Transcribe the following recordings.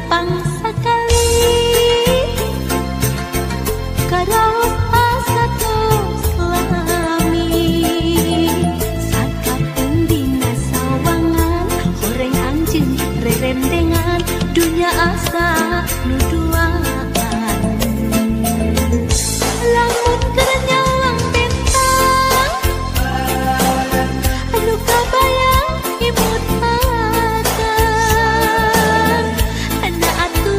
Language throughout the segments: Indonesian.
pangsa kali karaos asa tos lami sakapun dina sawangan horeng anjeun rerendengan dunya asa nuduaan lamun keur nyawang bentang anu kabayang imut akan ana atuh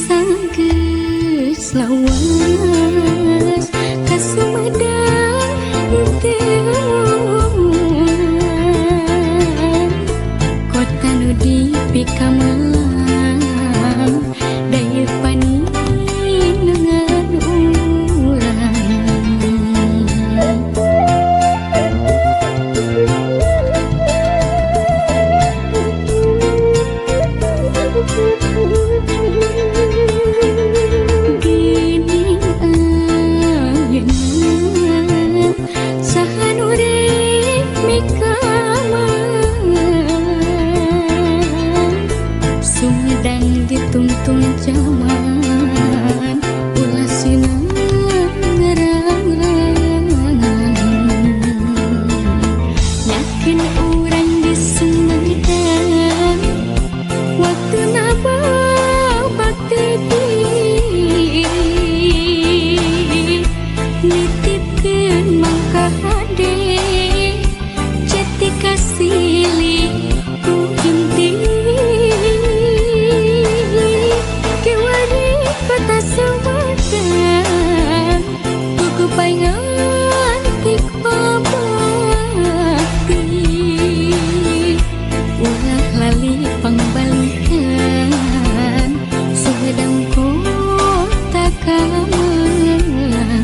sanggeus lawas ka Sumedang teu kota nu dipikamalang daya paninengan urang. Gini ayeuna sahan urip mikamang Sumedang ditungtung zaman ulah sinang ngarang-rangan yakin urang di Sumedang waktu naba bakti nitipkeun mangka hade jati kasili ku inti kewari kota Sumedang ku paingan tik babakti ulah lali pangbalikan Sumedang kota Kamelang.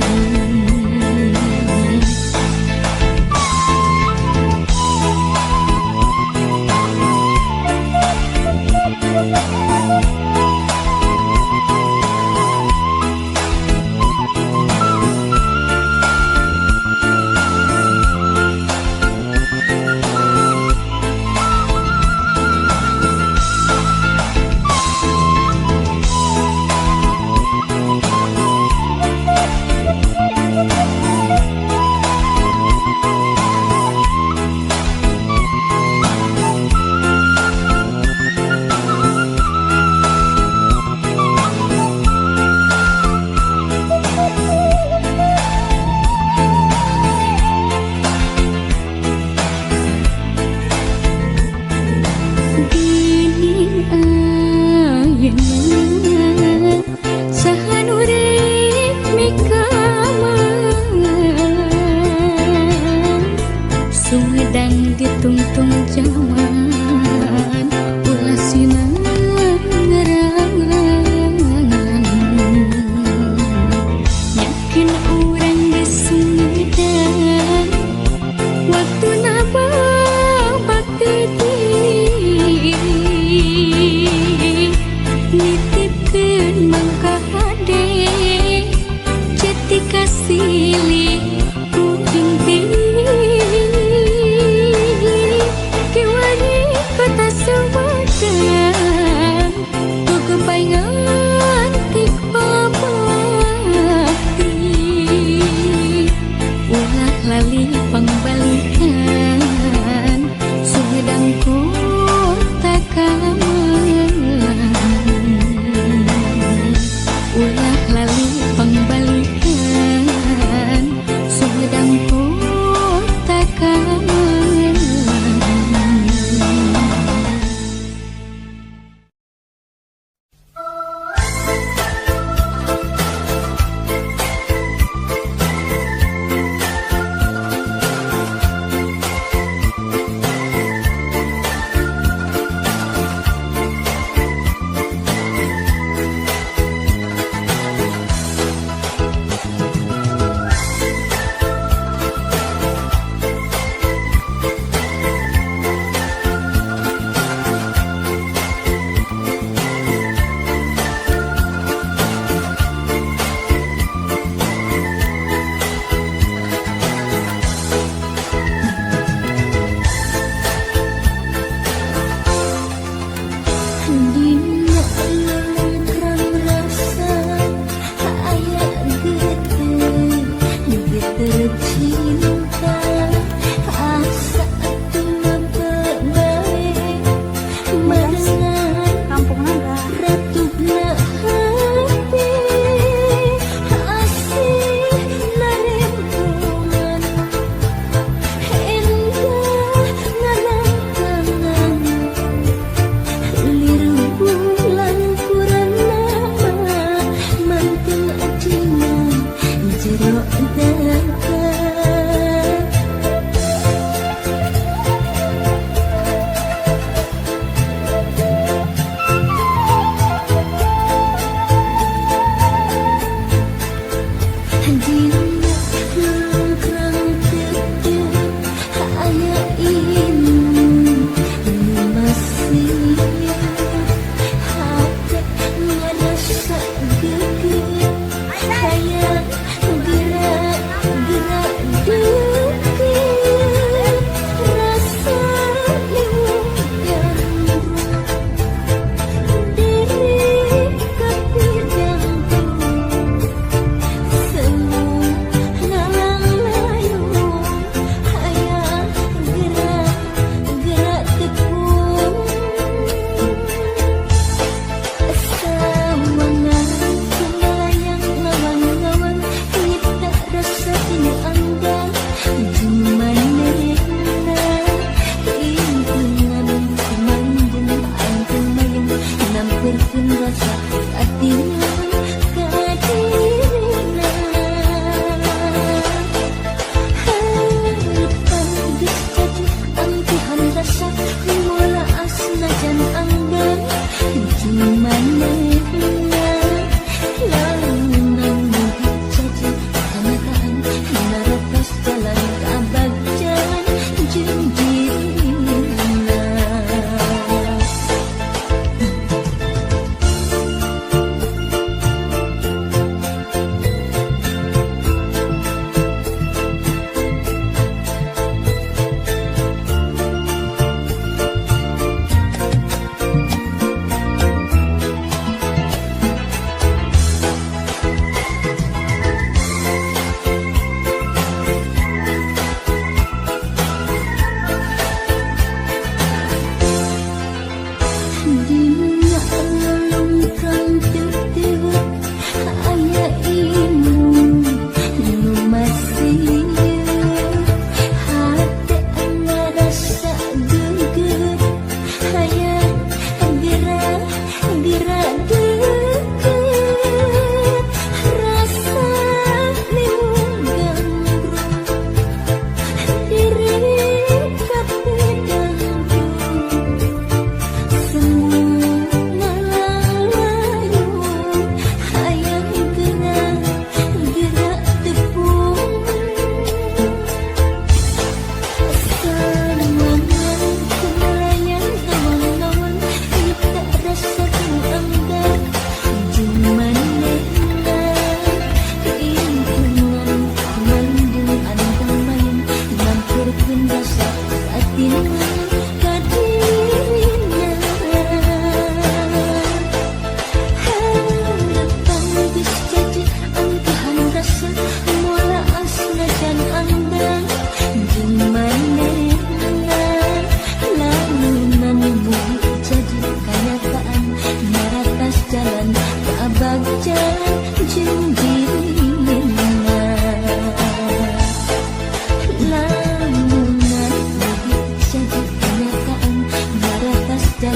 Sahan urip mikamang Sumedang ditungtung zaman ulah sinang ngarang-rangan yakin urang di Sumedang waktu naba bakti nitipkeun mangka hade jati kasili ku inti kewari kota Sumedang ku kepaingan tik babakti ulah lali pangbalikan Sumedang kota Kamelang.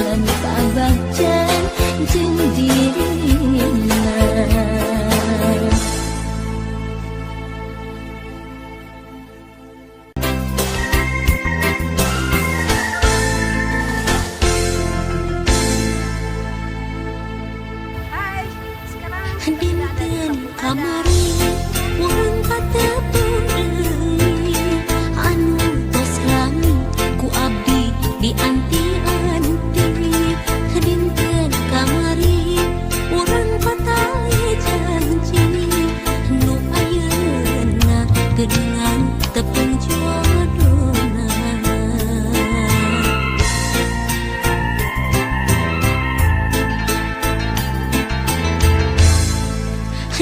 Pabacan jeung dirina Dinten kamari urang katepung deui anu tos lami ku abdi di anti-anti dinten kamari urang patali janji nu ayeuna geuningan tepung jodohna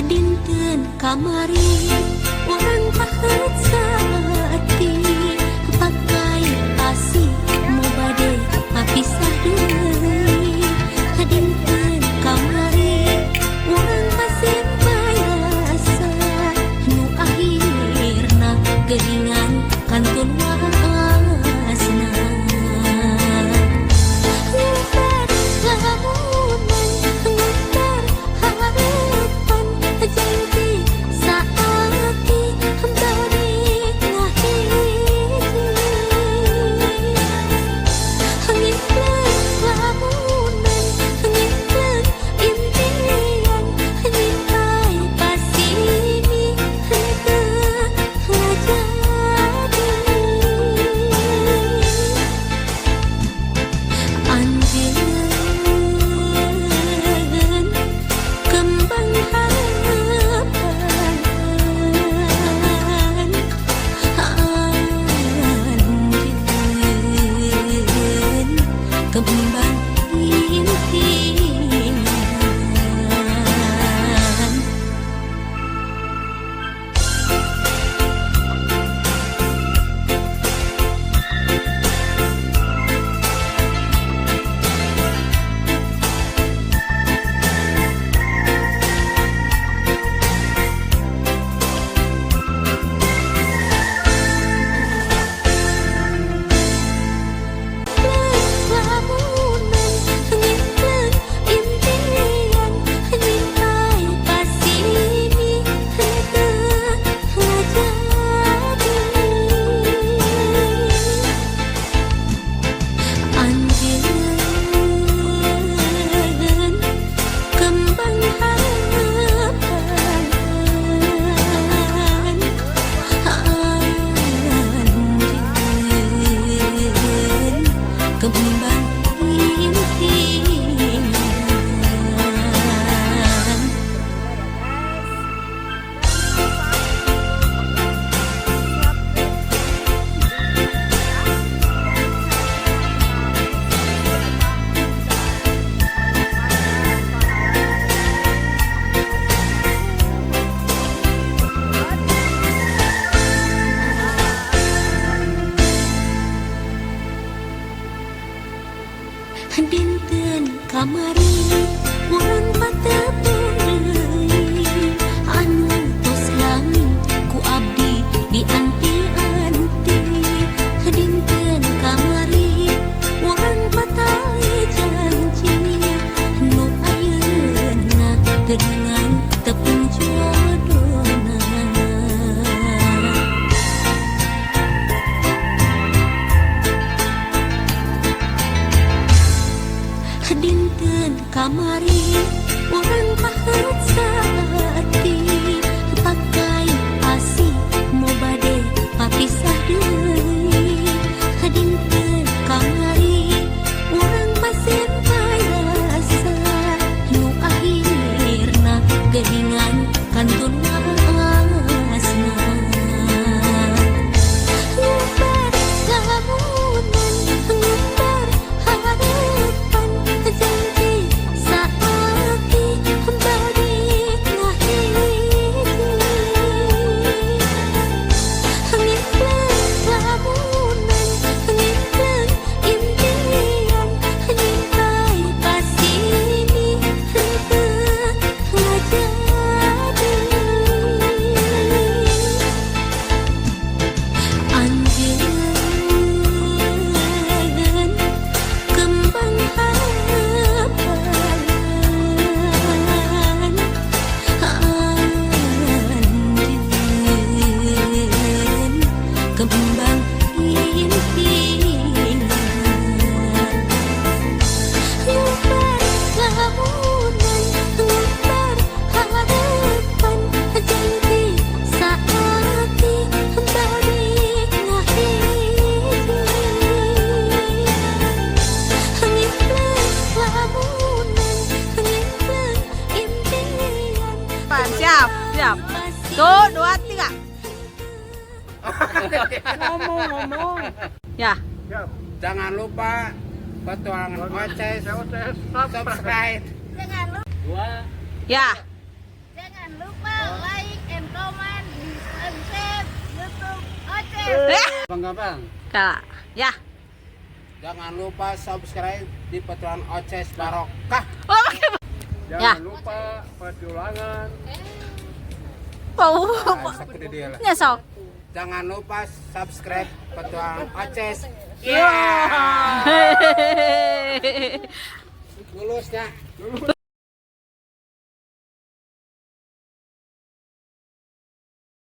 dinten kamari urang paheut saati pakai asih mau bade papisah deui dinten kamari urang pasimpay rasa nu akhirna geuningan kantun waasna nyebar lamunan nyebar harapan janji saati balik ngahiji ngimpleng lamunan ngimpleng impian nyimpai pasini henteu ngajadi anjeun kembang harapan anjeun kembang impian lamunan ngimpleng impian nyimpai pasini henteu ngajadi anjeun kembang harapan anjeun kembang impian dinten kamari urang patepung deui anu tos lami ku abdi di anti-anti dinten kamari urang patali janji nu ayeuna geuningan tepung jodohna dinten kamari urang paheut saati pakai asih mau bade papisah deui dinten kamari urang pasimpay rasa nu akhirna geuningan kantun waasna nyebar lamunan nyebar harapan janji saati balik ngahiji ngimpleng 1, 2, 3. Ngomong. Ya. Jangan lupa petualangan Oces subscribe. Ya. Jangan lupa like and comment di subscribe YouTube Oces. Bang Bang. Kak. Ya. Jangan lupa subscribe di petualangan Oces Barokah. Oh, pakai. Ya. Jangan lupa petualangan. Wow. Sakit dia lah. Ya, sok. Jangan lupa subscribe petualangan Oces. Hehehe. Lulusnya.